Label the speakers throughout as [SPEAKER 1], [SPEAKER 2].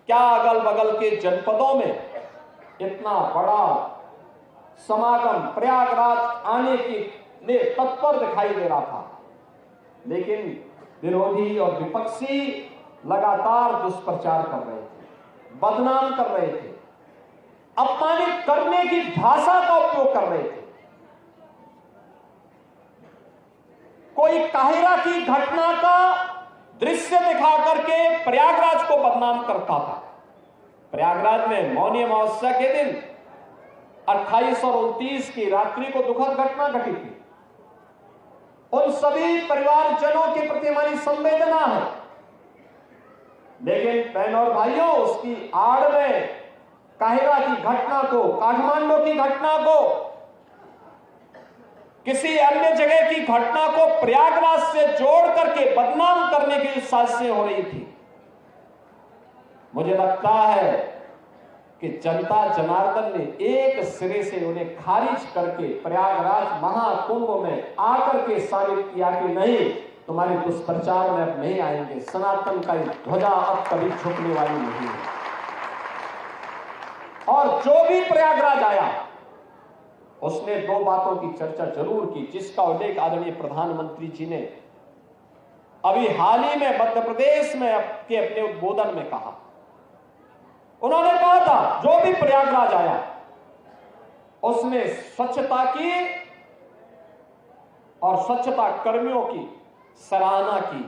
[SPEAKER 1] क्या अगल बगल के जनपदों में इतना बड़ा समागम प्रयागराज आने की ने तत्पर दिखाई दे रहा था, लेकिन विरोधी और विपक्षी लगातार दुष्प्रचार कर रहे थे, बदनाम कर रहे थे, अपमानित करने की भाषा का उपयोग कर रहे थे। कोई काहिरा की घटना का दृश्य दिखा करके प्रयागराज को बदनाम करता था। प्रयागराज में मौनी अमावस्या के दिन 28 और 29 की रात्रि को दुखद घटना घटी थी। उन सभी परिवारजनों के प्रति हमारी संवेदना है, लेकिन बहनों और भाइयों, उसकी आड़ में काहिरा की घटना को, काठमांडू की घटना को, किसी अन्य जगह की घटना को प्रयागराज से जोड़ करके बदनाम करने की साजिशें हो रही थी। मुझे लगता है कि जनता जनार्दन ने एक सिरे से उन्हें खारिज करके प्रयागराज महाकुंभ में आकर के साबित किया कि नहीं, तुम्हारे दुष्प्रचार में अब नहीं आएंगे, सनातन का ध्वजा अब कभी झुकने वाली नहीं है। और जो भी प्रयागराज आया उसने दो बातों की चर्चा जरूर की, जिसका उल्लेख आदरणीय प्रधानमंत्री जी ने अभी हाल ही में मध्य प्रदेश में अपने उद्बोधन में कहा। उन्होंने कहा था जो भी प्रयागराज आया उसने स्वच्छता की और स्वच्छता कर्मियों की सराहना की,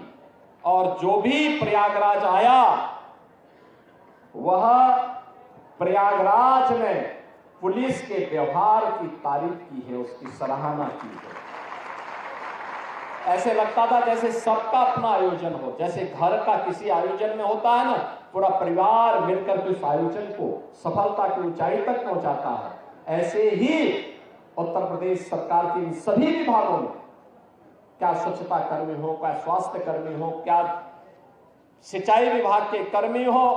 [SPEAKER 1] और जो भी प्रयागराज आया वह प्रयागराज में पुलिस के व्यवहार की तारीफ की है, उसकी सराहना की है। ऐसे लगता था जैसे सबका अपना आयोजन हो, जैसे घर का किसी आयोजन में होता है ना, पूरा परिवार मिलकर के उस आयोजन को सफलता की ऊंचाई तक पहुंचाता है। ऐसे ही उत्तर प्रदेश सरकार के इन सभी विभागों में, क्या स्वच्छता कर्मी हो, क्या स्वास्थ्य कर्मी हो, क्या सिंचाई विभाग के कर्मी हो,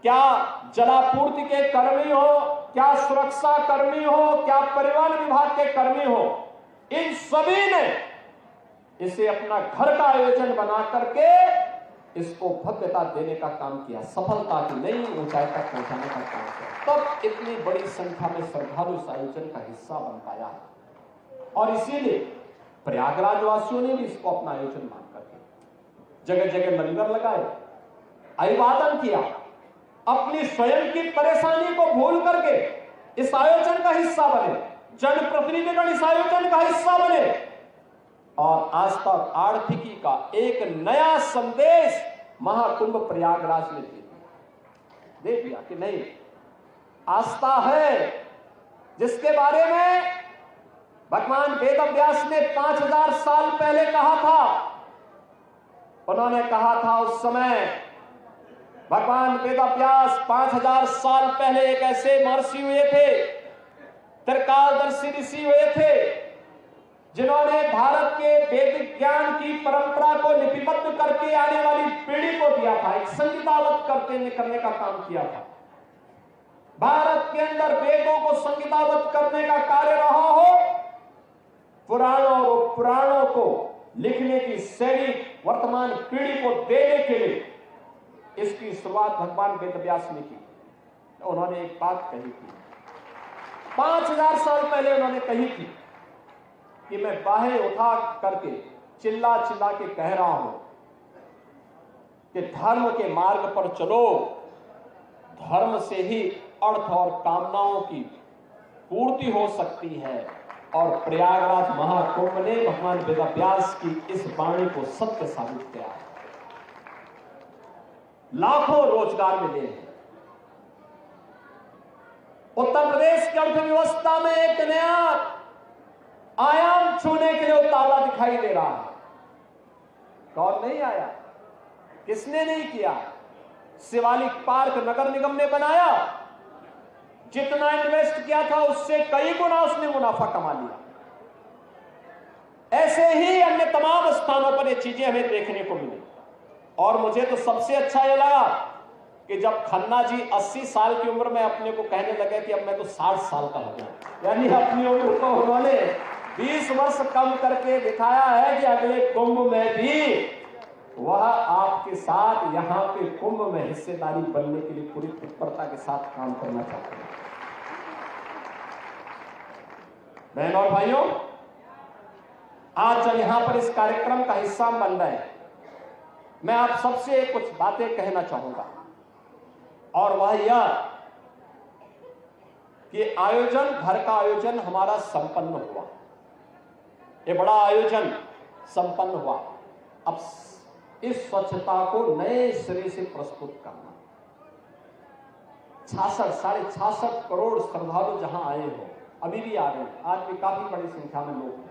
[SPEAKER 1] क्या जलापूर्ति के कर्मी हो, क्या सुरक्षा कर्मी हो, क्या परिवहन विभाग के कर्मी हो, इन सभी ने इसे अपना घर का आयोजन बना करके इसको भव्यता देने का काम किया, सफलता की नई ऊंचाई तक पहुंचाने का काम किया। तब इतनी बड़ी संख्या में श्रद्धालु इस आयोजन का हिस्सा बन पाया, और इसीलिए प्रयागराज वासियों ने भी इसको अपना आयोजन मान करके जगह जगह लंगर लगाए, अभिवादन किया, अपनी स्वयं की परेशानी को भूल करके इस आयोजन का हिस्सा बने, जनप्रतिनिधिगण इस आयोजन का हिस्सा बने, और आज तक आर्थिकी का एक नया संदेश महाकुंभ प्रयागराज में दे दिया कि नहीं, आस्था है जिसके बारे में भगवान वेदव्यास ने 5000 साल पहले कहा था। उन्होंने कहा था उस समय भगवान वेदव्यास 5000 साल पहले एक ऐसे महर्षि हुए थे, त्रिकालदर्शी ऋषि हुए थे, जिन्होंने भारत के वैदिक ज्ञान की परंपरा को लिपिबद्ध करके आने वाली पीढ़ी को दिया था, एक संहिताबद्ध करने का काम किया था। भारत के अंदर वेदों को संहिताबद्ध करने का कार्य रहा हो, पुराणों और पुराणों को लिखने की शैली वर्तमान पीढ़ी को देने के लिए इसकी शुरुआत भगवान वेदव्यास ने की। तो उन्होंने एक बात कही थी, 5000 साल पहले उन्होंने कही थी कि मैं बाहें उठा करके चिल्ला चिल्ला के कह रहा हूं कि धर्म के मार्ग पर चलो, धर्म से ही अर्थ और कामनाओं की पूर्ति हो सकती है। और प्रयागराज महाकुंभ ने भगवान वेदव्यास की इस वाणी को सत्य साबित किया है। लाखों रोजगार मिले हैं। उत्तर प्रदेश की अर्थव्यवस्था में एक नया आयाम छूने के लिए उतावला दिखाई दे रहा है। कौन नहीं आया, किसने नहीं किया? शिवालिक पार्क नगर निगम ने बनाया, जितना इन्वेस्ट किया था उससे कई गुना उसने मुनाफा कमा लिया। ऐसे ही अन्य तमाम स्थानों पर ये चीजें हमें देखने को मिली। और मुझे तो सबसे अच्छा ये लगा कि जब खन्ना जी 80 साल की उम्र में अपने को कहने लगे कि अब मैं तो 60 साल का हो गया, यानी अपनी उम्र को उन्होंने 20 वर्ष कम करके दिखाया है कि अगले कुंभ में भी वह आपके साथ यहां पे कुंभ में हिस्सेदारी बनने के लिए पूरी तत्परता के साथ काम करना चाहते हैं। बहन और भाइयों, आज जब यहां पर इस कार्यक्रम का हिस्सा बन रहे हैं, मैं आप सबसे कुछ बातें कहना चाहूंगा, और वह यह कि आयोजन, घर का आयोजन हमारा संपन्न हुआ, ये बड़ा आयोजन संपन्न हुआ। अब इस स्वच्छता को नए सिरे से प्रस्तुत करना, 66 करोड़ श्रद्धालु जहां आए हो, अभी भी आ रहे हैं, आज भी काफी बड़ी संख्या में लोग हैं।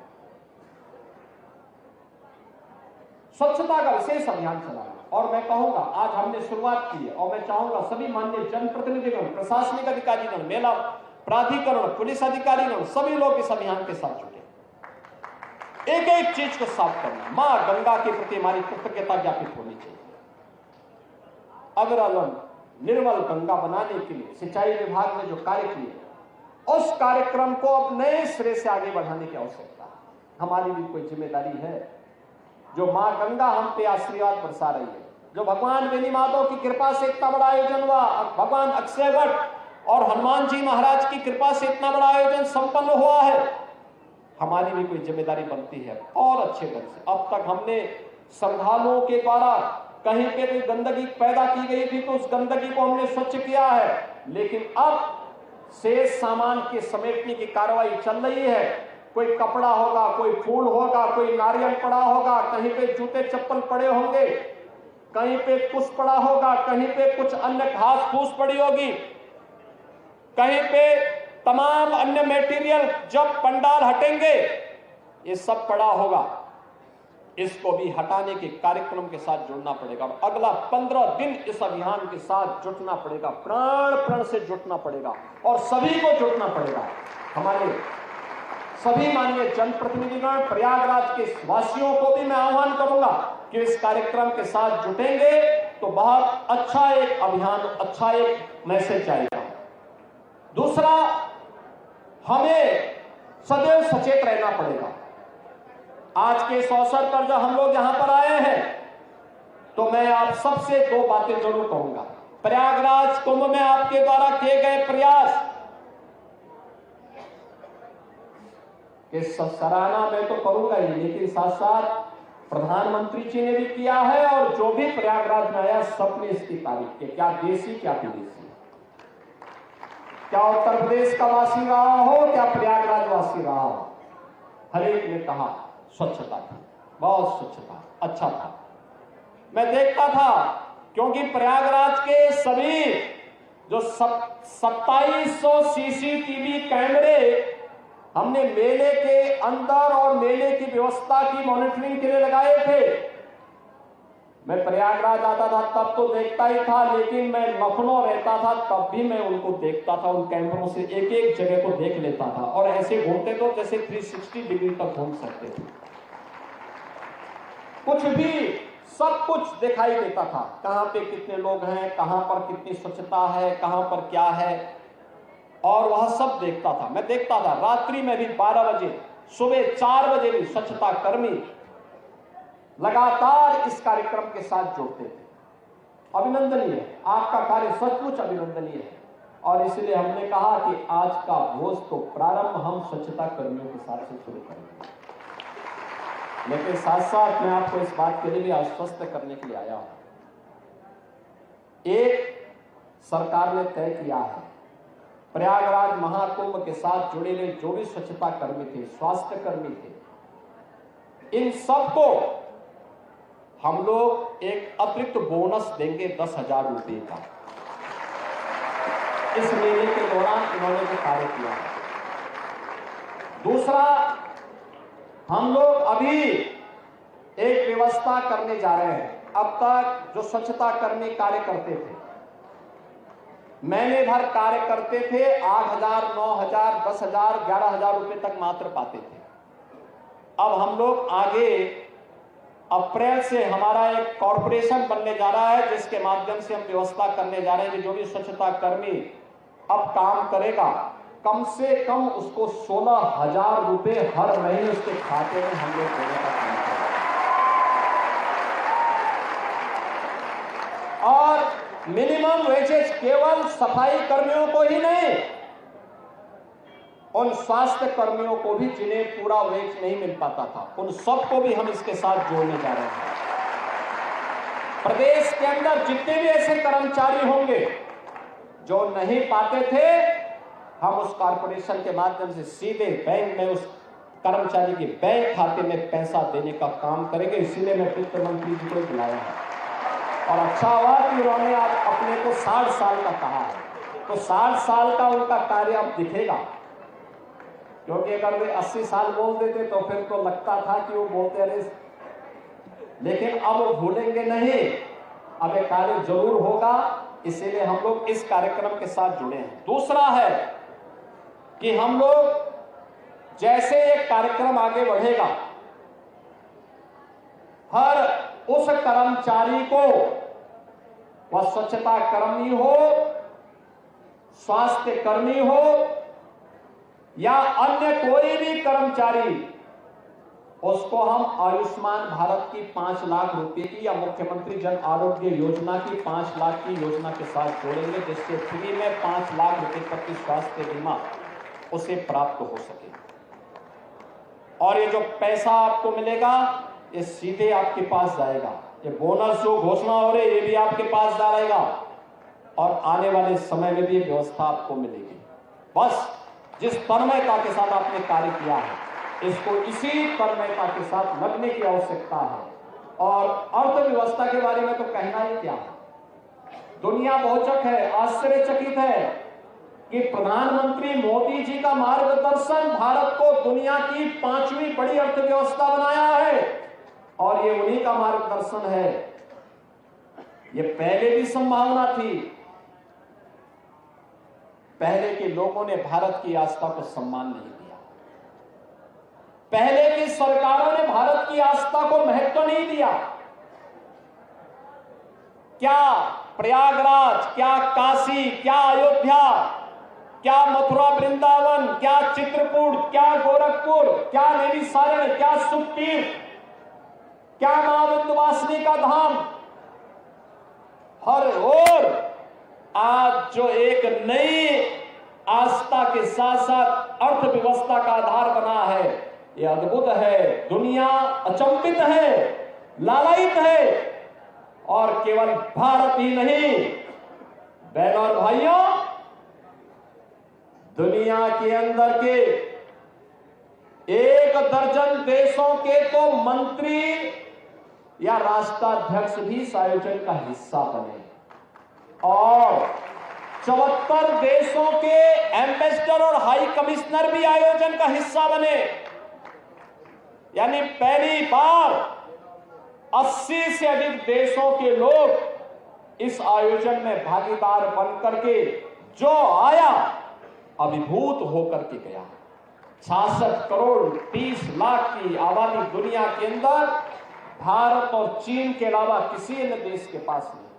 [SPEAKER 1] स्वच्छता का विशेष अभियान चलाना, और मैं कहूंगा आज हमने शुरुआत की है, और मैं चाहूंगा सभी माननीय जनप्रतिनिधिगण, प्रशासनिक अधिकारीगण, मेला प्राधिकरण, पुलिस अधिकारीगण, सभी लोग इस अभियान के साथ जुटे। एक एक चीज को साफ करना, मां गंगा के प्रति हमारी कृतज्ञता ज्ञापित होनी चाहिए। अविरल निर्मल गंगा बनाने के लिए सिंचाई विभाग ने जो कार्य किए, उस कार्यक्रम को अब नए सिरे से आगे बढ़ाने की आवश्यकता है। हमारी भी कोई जिम्मेदारी है। जो मां गंगा हम पे आशीर्वाद बरसा रही है, जो भगवान बेनी माधव की कृपा से इतना बड़ा आयोजन हुआ, भगवान अक्षयवट और हनुमान जी महाराज की कृपा से इतना बड़ा आयोजन संपन्न हुआ है, हमारी भी कोई जिम्मेदारी बनती है और अच्छे ढंग से। अब तक हमने श्रद्धालुओं के द्वारा कहीं पे भी गंदगी पैदा की गई थी तो उस गंदगी को हमने स्वच्छ किया है, लेकिन अब शेष सामान के समेटने की कार्रवाई चल रही है। कोई कपड़ा होगा, कोई फूल होगा, कोई नारियल पड़ा होगा, कहीं पे जूते चप्पल पड़े होंगे, कहीं पे कुछ पड़ा होगा, कहीं पे कुछ अन्य घास फूस पड़ी होगी, कहीं पे तमाम अन्य मटेरियल जब पंडाल हटेंगे ये सब पड़ा होगा, इसको भी हटाने के कार्यक्रम के साथ जुड़ना पड़ेगा। अगला 15 दिन इस अभियान के साथ जुटना पड़ेगा, प्राण प्रण से जुटना पड़ेगा और सभी को जुटना पड़ेगा। हमारे सभी माननीय जनप्रतिनिधिगण, प्रयागराज के वासियों को भी मैं आह्वान करूंगा कि इस कार्यक्रम के साथ जुटेंगे तो बहुत अच्छा एक अभियान, अच्छा एक मैसेज आएगा। दूसरा, हमें सदैव सचेत रहना पड़ेगा। आज के इस अवसर पर जब हम लोग यहां पर आए हैं तो मैं आप सबसे 2 बातें जरूर कहूंगा। प्रयागराज कुंभ में आपके द्वारा किए गए प्रयास के सराहना मैं तो करूंगा ही, लेकिन साथ साथ प्रधानमंत्री जी ने भी किया है और जो भी प्रयागराज में आया सबने इसकी तारीफ की, क्या देसी क्या विदेशी, क्या उत्तर प्रदेश का वासी रहा हो, क्या प्रयागराज वासी रहा हो, हर एक ने कहा स्वच्छता थी, बहुत स्वच्छता, अच्छा था। मैं देखता था क्योंकि प्रयागराज के सभी जो 2700 सीसीटीवी कैमरे हमने मेले के अंदर और मेले की व्यवस्था की मॉनिटरिंग के लिए लगाए थे। मैं प्रयागराज आता था तब तो देखता ही था, लेकिन मैं लखनऊ रहता था तब भी मैं उनको देखता था, उन कैमरों से एक एक जगह को देख लेता था और ऐसे घूमते तो जैसे 360 डिग्री तक घूम सकते थे। कुछ भी सब कुछ दिखाई देता था, कहां पे कितने लोग हैं, कहां पर कितनी स्वच्छता है, कहां पर क्या है, और वह सब देखता था। मैं देखता था रात्रि में भी 12 बजे, सुबह 4 बजे भी स्वच्छता कर्मी लगातार इस कार्यक्रम के साथ जुड़ते थे। अभिनंदनीय है, आपका कार्य सचमुच अभिनंदनीय है और इसलिए हमने कहा कि आज का भोज तो प्रारंभ हम स्वच्छता कर्मियों के साथ से शुरू करेंगे। लेकिन साथ साथ मैं आपको इस बात के लिए भी आश्वस्त करने के लिए आया हूं। एक सरकार ने तय किया है, प्रयागराज महाकुंभ के साथ जुड़े हुए जो भी स्वच्छता कर्मी थे, स्वास्थ्य कर्मी थे, इन सबको हम लोग एक अतिरिक्त बोनस देंगे 10,000 रुपए का। इस मेले के दौरान इन्होंने जो कार्य किया है। दूसरा, हम लोग अभी एक व्यवस्था करने जा रहे हैं। अब तक जो स्वच्छता कर्मी कार्य करते थे, महीने भर कार्य करते थे, 8,000, 9,000, 10,000, 11,000 रुपए तक मात्र पाते थे। अब हम लोग आगे अप्रैल से हमारा एक कॉर्पोरेशन बनने जा रहा है, जिसके माध्यम से हम व्यवस्था करने जा रहे हैं कि जो भी स्वच्छता कर्मी अब काम करेगा, कम से कम उसको 16,000 रुपए हर महीने उसके खाते में हम लोग देने का काम करेंगे। मिनिमम वेजेस केवल सफाई कर्मियों को ही नहीं, उन स्वास्थ्य कर्मियों को भी जिन्हें पूरा वेज नहीं मिल पाता था, उन सबको भी हम इसके साथ जोड़ने जा रहे हैं। प्रदेश के अंदर जितने भी ऐसे कर्मचारी होंगे जो नहीं पाते थे, हम उस कॉर्पोरेशन के माध्यम से सीधे बैंक में उस कर्मचारी के बैंक खाते में पैसा देने का काम करेंगे। इसीलिए मैं वित्त मंत्री जी को बुलाया है और अच्छा हुआ कि उन्होंने अपने को 60 साल का कहा है, तो 60 साल का उनका कार्य अब दिखेगा, क्योंकि अगर वे 80 साल बोल देते तो फिर तो लगता था कि वो बोलते रहे, लेकिन अब वो भूलेंगे नहीं, अब ये कार्य जरूर होगा। इसीलिए हम लोग इस कार्यक्रम के साथ जुड़े हैं। दूसरा है कि हम लोग जैसे ये कार्यक्रम आगे बढ़ेगा, हर उस कर्मचारी को, वह स्वच्छता कर्मी हो, स्वास्थ्य कर्मी हो या अन्य कोई भी कर्मचारी, उसको हम आयुष्मान भारत की 5 लाख रुपए की या मुख्यमंत्री जन आरोग्य योजना की 5 लाख की योजना के साथ जोड़ेंगे, जिससे फ्री में 5 लाख रुपए तक की स्वास्थ्य बीमा उसे प्राप्त हो सके। और ये जो पैसा आपको मिलेगा ये सीधे आपके पास जाएगा, ये बोनस जो घोषणा हो रही है ये भी आपके पास जाएगा और आने वाले समय में भी व्यवस्था आपको मिलेगी। बस जिस तन्मयता के साथ आपने कार्य किया है, इसको इसी तन्मयता के साथ लगने की आवश्यकता है। और अर्थव्यवस्था के बारे में तो कहना ही क्या है, दुनिया बहुचक है, आश्चर्यचकित है कि प्रधानमंत्री मोदी जी का मार्गदर्शन भारत को दुनिया की 5वीं बड़ी अर्थव्यवस्था बनाया है, और ये उन्हीं का मार्गदर्शन है। ये पहले भी संभावना थी, पहले के लोगों ने भारत की आस्था को सम्मान नहीं दिया, पहले की सरकारों ने भारत की आस्था को महत्व नहीं दिया। क्या प्रयागराज, क्या काशी, क्या अयोध्या, क्या मथुरा वृंदावन, क्या चित्रकूट, क्या गोरखपुर, क्या नैमिषारण्य, क्या सुखतीर्थ, क्या मां विंध्यवासिनी का धाम, हर ओर आज जो एक नई आस्था के साथ साथ अर्थव्यवस्था का आधार बना है, ये अद्भुत है। दुनिया अचंभित है, लालायित है, और केवल भारत ही नहीं, बहनों और भाइयों, दुनिया के अंदर के 1 दर्जन देशों के तो मंत्री या राष्ट्राध्यक्ष भी इस आयोजन का हिस्सा बने और 74 देशों के एम्बेसडर और हाई कमिश्नर भी आयोजन का हिस्सा बने। यानी पहली बार 80 से अधिक देशों के लोग इस आयोजन में भागीदार बनकर के जो आया अभिभूत होकर के गया। 66 करोड़ 30 लाख की आबादी दुनिया के अंदर भारत और चीन के अलावा किसी अन्य देश के पास नहीं।